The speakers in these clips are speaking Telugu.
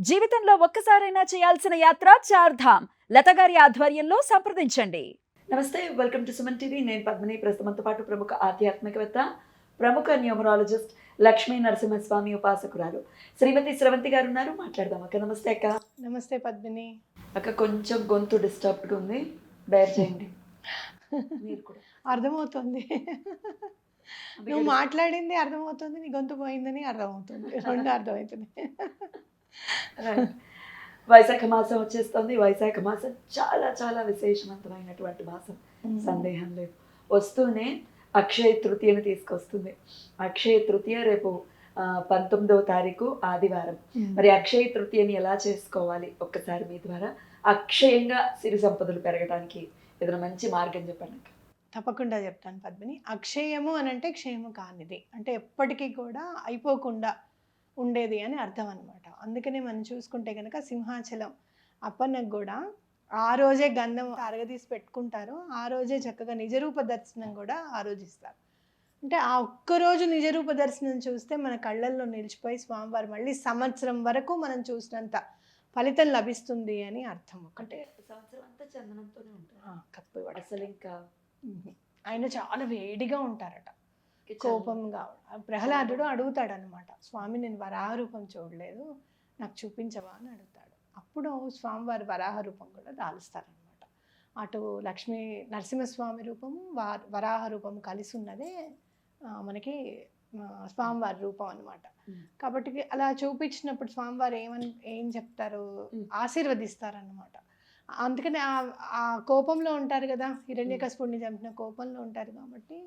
జీవితంలో ఒక్కసారైనా చేయాల్సిన యాత్ర చార్ధామ్. లత గారి ఆధ్వర్యంలో సంప్రదించండి. నమస్తే, వెల్కమ్ టు సుమన్ టీవీ. నేను పద్మిని. ప్రస్తుతంతో పాటు ప్రముఖ ఆధ్యాత్మికవేత్త, ప్రముఖ న్యూమరాలజిస్ట్ లక్ష్మీ నరసింహస్వామి ఉపాసకురాలు శ్రీమతి స్రవంతి గారు ఉన్నారు. మాట్లాడదాం అక్క. నమస్తే అక్క. నమస్తే పద్మిని. అక్క కొంచెం గొంతు డిస్టర్బ్డ్గా ఉంది, బేర్ చేయండి. మీరు కూడా అర్థమవుతుంది, నువ్వు మాట్లాడింది అర్థమవుతుంది, నీ గొంతు పోయిందని అర్థమవుతుంది, రెండు అర్థమవుతుంది. వైశాఖ మాసం వచ్చేస్తుంది. వైశాఖ మాసం చాలా చాలా విశేషవంతమైనటువంటి మాసం, సందేహం లేదు. వస్తూనే అక్షయ తృతీయని తీసుకొస్తుంది. అక్షయ తృతీయ రేపు 19వ తారీఖు ఆదివారం. మరి అక్షయ తృతీయని ఎలా చేసుకోవాలి, ఒక్కసారి మీ ద్వారా అక్షయంగా సిరి సంపదలు పెరగడానికి ఏదైనా మంచి మార్గం చెప్పండి. తప్పకుండా చెప్తాను పద్మిని. అక్షయము అని అంటే క్షయము కానిది, అంటే ఎప్పటికీ కూడా అయిపోకుండా ఉండేది అని అర్థం అనమాట. అందుకనే మనం చూసుకుంటే కనుక సింహాచలం అప్పన్నకు కూడా ఆ రోజే గంధం అరగదీసి పెట్టుకుంటారు, ఆ రోజే చక్కగా నిజరూప దర్శనం కూడా ఆ రోజు ఇస్తారు. అంటే ఆ ఒక్కరోజు నిజరూప దర్శనం చూస్తే మన కళ్ళల్లో నిలిచిపోయి స్వామివారు మళ్ళీ సంవత్సరం వరకు మనం చూసినంత ఫలితం లభిస్తుంది అని అర్థం. ఒకటే సంవత్సరం అంతా చందనంతోనే ఉంటారు. కప్పు అసలు ఇంకా ఆయన చాలా వేడిగా ఉంటారట, కోపంగా. ప్రహ్లాదుడు అడుగుతాడు అనమాట, స్వామి నేను వరాహ రూపం చూడలేదు, నాకు చూపించవా అని అడుగుతాడు. అప్పుడు స్వామివారి వరాహ రూపం కూడా దాలుస్తారనమాట. అటు లక్ష్మీ నరసింహస్వామి రూపము వరాహ రూపం కలిసి ఉన్నదే మనకి స్వామివారి రూపం అనమాట. కాబట్టి అలా చూపించినప్పుడు స్వామివారు ఏం చెప్తారు, ఆశీర్వదిస్తారనమాట. అందుకని ఆ కోపంలో ఉంటారు కదా, హిరణ్యకశిపుడిని చంపిన కోపంలో ఉంటారు కాబట్టి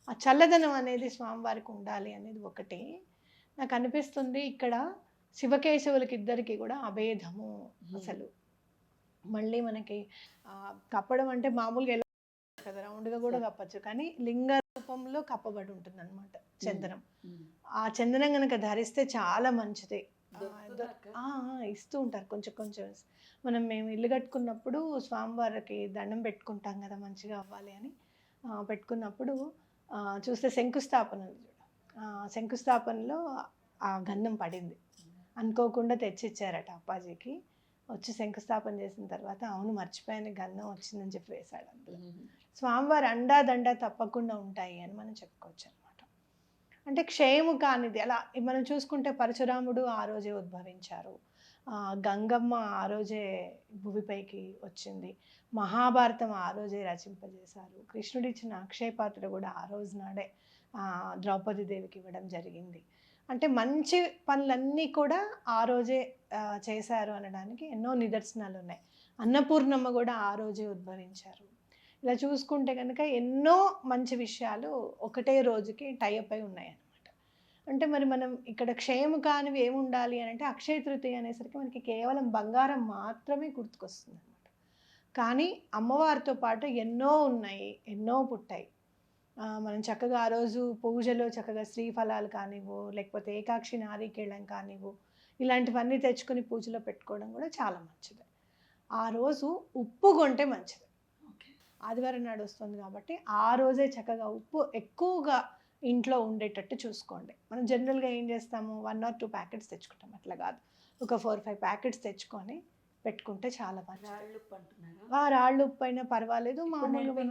ఆ చల్లదనం అనేది స్వామివారికి ఉండాలి అనేది ఒకటి నాకు అనిపిస్తుంది. ఇక్కడ శివకేశవులకి ఇద్దరికి కూడా అభేదము. అసలు మళ్ళీ మనకి కప్పడం అంటే మామూలుగా ఎలా కదా, రౌండ్గా కూడా కప్పచ్చు, కానీ లింగ రూపంలో కప్పబడి ఉంటుంది అనమాట చందనం. ఆ చందనం కనుక ధరిస్తే చాలా మంచిది. ఇస్తూ ఉంటారు కొంచెం కొంచెం. మేము ఇల్లు కట్టుకున్నప్పుడు స్వామివారికి దండం పెట్టుకుంటాం కదా మంచిగా అవ్వాలి అని, పెట్టుకున్నప్పుడు చూస్తే శంకుస్థాపన శంకుస్థాపనలో ఆ గంధం పడింది. అనుకోకుండా తెచ్చిచ్చారట అప్పాజీకి. వచ్చి శంకుస్థాపన చేసిన తర్వాత అవును మర్చిపోయాను గంధం వచ్చిందని చెప్పి వేశాడు అందులో. స్వామివారి అండాదండ తప్పకుండా ఉంటాయి అని మనం చెప్పుకోవచ్చు అనమాట. అంటే క్షయము కానిది. అలా మనం చూసుకుంటే పరశురాముడు ఆ రోజే ఉద్భవించారు, గంగమ్మ ఆ రోజే భూమిపైకి వచ్చింది, మహాభారతం ఆ రోజే రచింపజేశారు, కృష్ణుడు ఇచ్చిన అక్షయ పాత్ర కూడా ఆ రోజు నాడే ద్రౌపది దేవికి ఇవ్వడం జరిగింది. అంటే మంచి పనులన్నీ కూడా ఆ రోజే చేశారు అనడానికి ఎన్నో నిదర్శనాలు ఉన్నాయి. అన్నపూర్ణమ్మ కూడా ఆ రోజే ఉద్భవించారు. ఇలా చూసుకుంటే కనుక ఎన్నో మంచి విషయాలు ఒకటే రోజుకి టైఅప్ అయి ఉన్నాయి అన్నమాట. అంటే మరి మనం ఇక్కడ క్షయము కానివి ఏముండాలి అని అంటే అక్షయ తృతీయ అనేసరికి మనకి కేవలం బంగారం మాత్రమే గుర్తుకొస్తుంది అనమాట. కానీ అమ్మవారితో పాటు ఎన్నో ఉన్నాయి, ఎన్నో పుట్టాయి. మనం చక్కగా ఆ రోజు పూజలో చక్కగా శ్రీఫలాలు కానివ్వు, లేకపోతే ఏకాక్షి నారీకేళం కానివ్వు, ఇలాంటివన్నీ తెచ్చుకొని పూజలో పెట్టుకోవడం కూడా చాలా మంచిది. ఆ రోజు ఉప్పు కొంటే మంచిది. ఆదివారం నాడు వస్తుంది కాబట్టి ఆ రోజే చక్కగా ఉప్పు ఎక్కువగా ఇంట్లో ఉండేటట్టు చూసుకోండి. మనం జనరల్గా ఏం చేస్తాము, 1 or 2 ప్యాకెట్స్ తెచ్చుకుంటాం, అట్లా కాదు, ఒక 4-5 ప్యాకెట్స్ తెచ్చుకొని పెట్టుకుంటే చాలా మంచిది. రాళ్ళు ఉప్పు అయినా పర్వాలేదు, మామూలుగా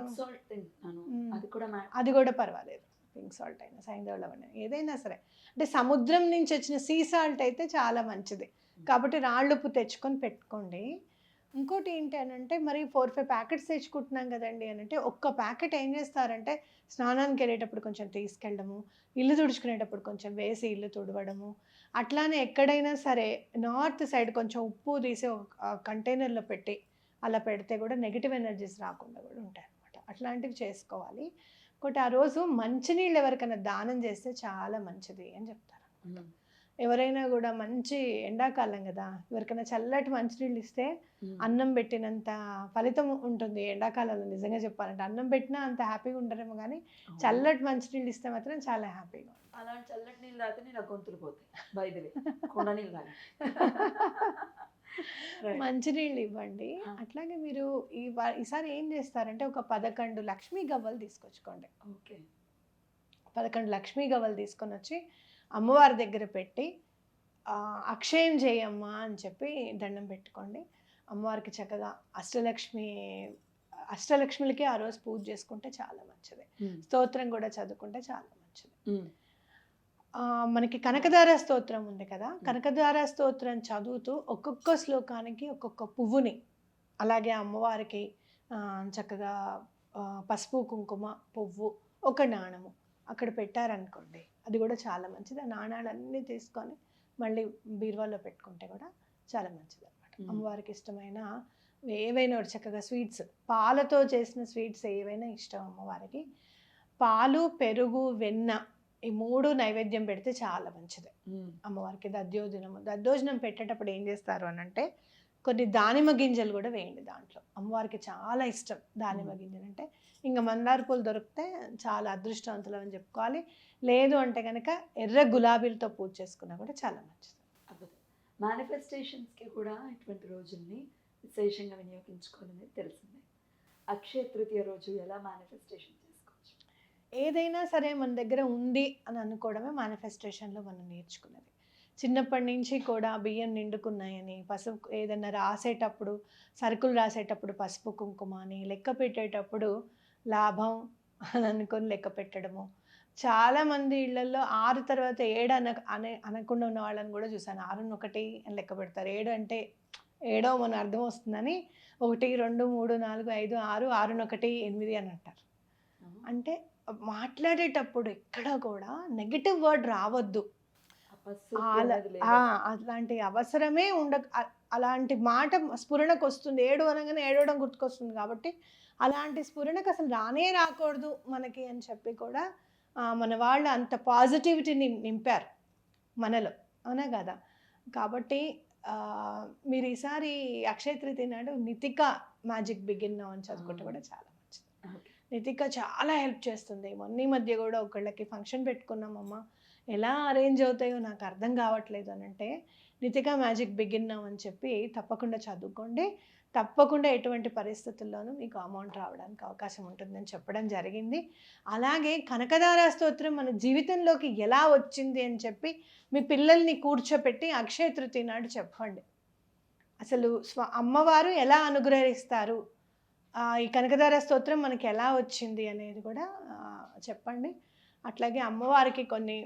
అది కూడా పర్వాలేదు. పింక్ సాల్ట్ అయినా సైంధవ లవణం ఏదైనా సరే, అంటే సముద్రం నుంచి వచ్చిన సీ సాల్ట్ అయితే చాలా మంచిది. కాబట్టి రాళ్ళు ఉప్పు తెచ్చుకొని పెట్టుకోండి. ఇంకోటి ఏంటి అని అంటే మరి 4-5 ప్యాకెట్స్ తెచ్చుకుంటున్నాం కదండి అని అంటే ఒక్క ప్యాకెట్ ఏం చేస్తారంటే స్నానానికి వెళ్ళేటప్పుడు కొంచెం తీసుకెళ్ళడము, ఇల్లు తుడుచుకునేటప్పుడు కొంచెం వేసి ఇల్లు తుడవడము, అట్లానే ఎక్కడైనా సరే నార్త్ సైడ్ కొంచెం ఉప్పు తీసి కంటైనర్లో పెట్టి అలా పెడితే కూడా నెగిటివ్ ఎనర్జీస్ రాకుండా కూడా ఉంటాయి అన్నమాట. అట్లాంటివి చేసుకోవాలి. ఇంకోటి ఆ రోజు మంచినీళ్ళు ఎవరికైనా దానం చేస్తే చాలా మంచిది అని చెప్తారు. ఎవరైనా కూడా మంచి ఎండాకాలం కదా, ఎవరికైనా చల్లటి మంచినీళ్ళు ఇస్తే అన్నం పెట్టినంత ఫలితం ఉంటుంది ఎండాకాలంలో. నిజంగా చెప్పాలంటే అన్నం పెట్టినా అంత హ్యాపీగా ఉండరేమో, కానీ చల్లటి మంచినీళ్ళు ఇస్తే మాత్రం చాలా హ్యాపీగా. అలాంటి చల్లటి నీళ్ళు తాగితే నాకు గొంతులు పోతాయి. మంచినీళ్ళు ఇవ్వండి. అట్లాగే మీరు ఈసారి ఏం చేస్తారంటే ఒక 11 లక్ష్మీ గవ్వలు తీసుకొచ్చుకోండి. 11 లక్ష్మీ గవ్వలు తీసుకొని వచ్చి అమ్మవారి దగ్గర పెట్టి అక్షయం చేయమ్మా అని చెప్పి దండం పెట్టుకోండి. అమ్మవారికి చక్కగా అష్టలక్ష్మిలకి ఆ రోజు పూజ చేసుకుంటే చాలా మంచిది. స్తోత్రం కూడా చదువుకుంటే చాలా మంచిది. మనకి కనకధార స్తోత్రం ఉంది కదా, కనకధార స్తోత్రం చదువుతూ ఒక్కొక్క శ్లోకానికి ఒక్కొక్క పువ్వుని, అలాగే అమ్మవారికి చక్కగా పసుపు కుంకుమ పువ్వు ఒక నాణము అక్కడ పెట్టారనుకోండి, అది కూడా చాలా మంచిది. ఆ నాణాలన్నీ తీసుకొని మళ్ళీ బీరువాలో పెట్టుకుంటే కూడా చాలా మంచిది అనమాట. అమ్మవారికి ఇష్టమైన ఏవైనా చక్కగా స్వీట్స్, పాలతో చేసిన స్వీట్స్ ఏవైనా ఇష్టం అమ్మవారికి. పాలు, పెరుగు, వెన్న ఈ 3 నైవేద్యం పెడితే చాలా మంచిది అమ్మవారికి. దద్దోజనం పెట్టేటప్పుడు ఏం చేస్తారు అని అంటే, కొన్ని దానిమ్మ గింజలు కూడా వేయండి దాంట్లో. అమ్మవారికి చాలా ఇష్టం దానిమ్మ గింజలు అంటే. ఇంకా మందార పూలు దొరికితే చాలా అదృష్టవంతులు అని చెప్పుకోవాలి. లేదు అంటే కనుక ఎర్ర గులాబీలతో పూజ చేసుకున్నా కూడా చాలా మంచిది. మేనిఫెస్టేషన్స్కి కూడా ఇటువంటి రోజుల్ని విశేషంగా వినియోగించుకోవాలని తెలిసిందే. అక్షయ తృతీయ రోజు ఎలా మేనిఫెస్టేషన్ చేసుకోవచ్చు? ఏదైనా సరే మన దగ్గర ఉంది అని అనుకోవడమే మేనిఫెస్టేషన్లో మనం నేర్చుకున్నది. చిన్నప్పటి నుంచి కూడా బియ్యం నిండుకున్నాయని, పసుపు ఏదైనా రాసేటప్పుడు, సరుకులు రాసేటప్పుడు పసుపు కుంకుమ అని, లెక్క పెట్టేటప్పుడు లాభం అని అనుకొని లెక్క పెట్టడము. చాలామంది ఇళ్లలో 6 తర్వాత 7 అనకుండా ఉన్న వాళ్ళని కూడా చూసాను. 6ని 1 అని లెక్క పెడతారు. 7 అంటే 7వ మన అర్థం వస్తుందని 1, 2, 3, 4, 5, 6, 6ని 1, 8 అని అంటారు. అంటే మాట్లాడేటప్పుడు ఎక్కడ కూడా నెగటివ్ వర్డ్ రావద్దు. అలాంటి అవసరమే అలాంటి మాట స్ఫురణకు వస్తుంది. 7 అనగానే ఏడవడం గుర్తుకొస్తుంది కాబట్టి అలాంటి స్ఫురణకు అసలు రాకూడదు మనకి అని చెప్పి కూడా మన వాళ్ళు అంత పాజిటివిటీని నింపారు మనలో, అవునా కదా? కాబట్టి మీరు ఈసారి అక్షయ తృతీయ నాడు నితిక మ్యాజిక్ బిగిన్ నౌ అని చదువుకుంటే కూడా చాలా మంచిది. నితిక చాలా హెల్ప్ చేస్తుంది. మొన్న మధ్య కూడా ఒకళ్ళకి ఫంక్షన్ పెట్టుకున్నామమ్మ, ఎలా అరేంజ్ అవుతాయో నాకు అర్థం కావట్లేదు అని అంటే, నితిక మ్యాజిక్ బిగిన్ నౌ అని చెప్పి తప్పకుండా చదువుకోండి. తప్పకుండా ఎటువంటి పరిస్థితుల్లోనూ మీకు అమౌంట్ రావడానికి అవకాశం ఉంటుందని చెప్పడం జరిగింది. అలాగే కనకధార స్తోత్రం మన జీవితంలోకి ఎలా వచ్చింది అని చెప్పి మీ పిల్లల్ని కూర్చోపెట్టి అక్షయ తృతీయ నాడు చెప్పండి. అసలు అమ్మవారు ఎలా అనుగ్రహిస్తారు, ఈ కనకధార స్తోత్రం మనకి ఎలా వచ్చింది అనేది కూడా చెప్పండి. అట్లాగే అమ్మవారికి కొన్ని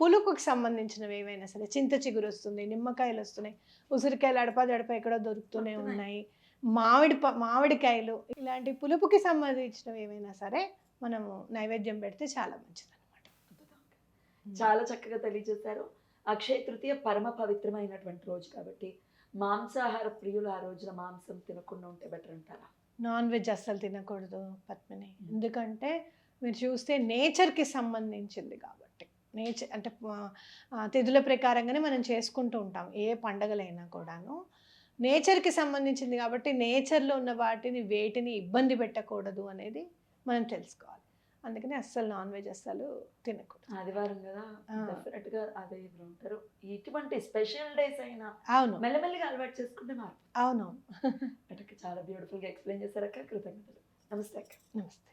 పులుపుకి సంబంధించినవి ఏవైనా సరే, చింత చిగురు వస్తుంది, నిమ్మకాయలు వస్తున్నాయి, ఉసిరికాయలు అడపా ఎక్కడో దొరుకుతూనే ఉన్నాయి, మామిడికాయలు, ఇలాంటి పులుపుకి సంబంధించినవి ఏవైనా సరే మనము నైవేద్యం పెడితే చాలా మంచిది అనమాట. చాలా చక్కగా తెలియజేశారు. అక్షయ తృతీయ పరమ పవిత్రమైనటువంటి రోజు కాబట్టి మాంసాహార ప్రియులు ఆ రోజున మాంసం తినకుండా ఉంటే బెటర్ అంటారా? నాన్ వెజ్ అస్సలు తినకూడదు పద్మిని. ఎందుకంటే మీరు చూస్తే నేచర్కి సంబంధించింది కాబట్టి. నేచర్ అంటే తిథుల ప్రకారంగానే మనం చేసుకుంటూ ఉంటాం ఏ పండగలైనా కూడాను. నేచర్కి సంబంధించింది కాబట్టి నేచర్లో ఉన్న వేటిని ఇబ్బంది పెట్టకూడదు అనేది మనం తెలుసుకోవాలి. అందుకని అస్సలు నాన్ వెజ్ అస్సలు తినకూడదు. ఆదివారం కదా, డెఫినెట్గా అదే ఉంటారు. ఇటువంటి స్పెషల్ డేస్ అయినా అవును మెల్లమెల్లిగా అలవాటు చేసుకుంటే మారు. అవును. చాలా బ్యూటిఫుల్గా ఎక్స్ప్లెయిన్ చేశారు అక్క. కృతజ్ఞతలు. నమస్తే అక్క. నమస్తే.